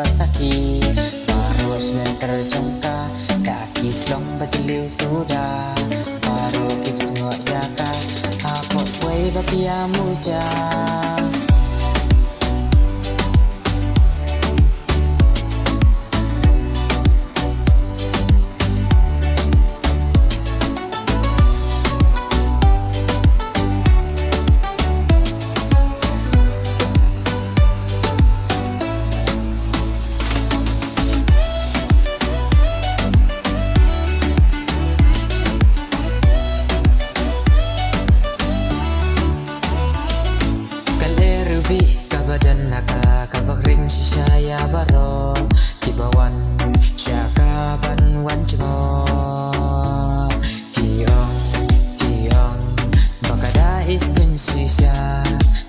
basaki Parus dan terjongka kaki klong bajeliu sudah Paru kita tengok yaka Apok way bapia muja Kabadan naka kabak ring sisaya baro kibawan syakaban wan cemo kiong kiong bakada iskun sisya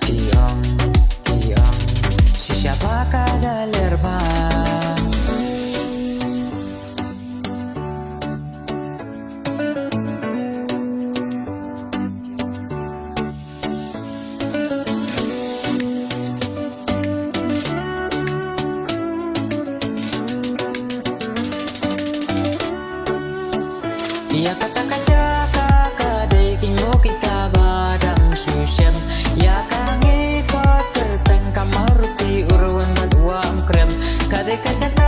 kiong kiong sisya bakada lerma ya kata kaca kakadai kingo kita badang susem ya kangi kot kerteng kamaruti urwan badwa krem kadai kaca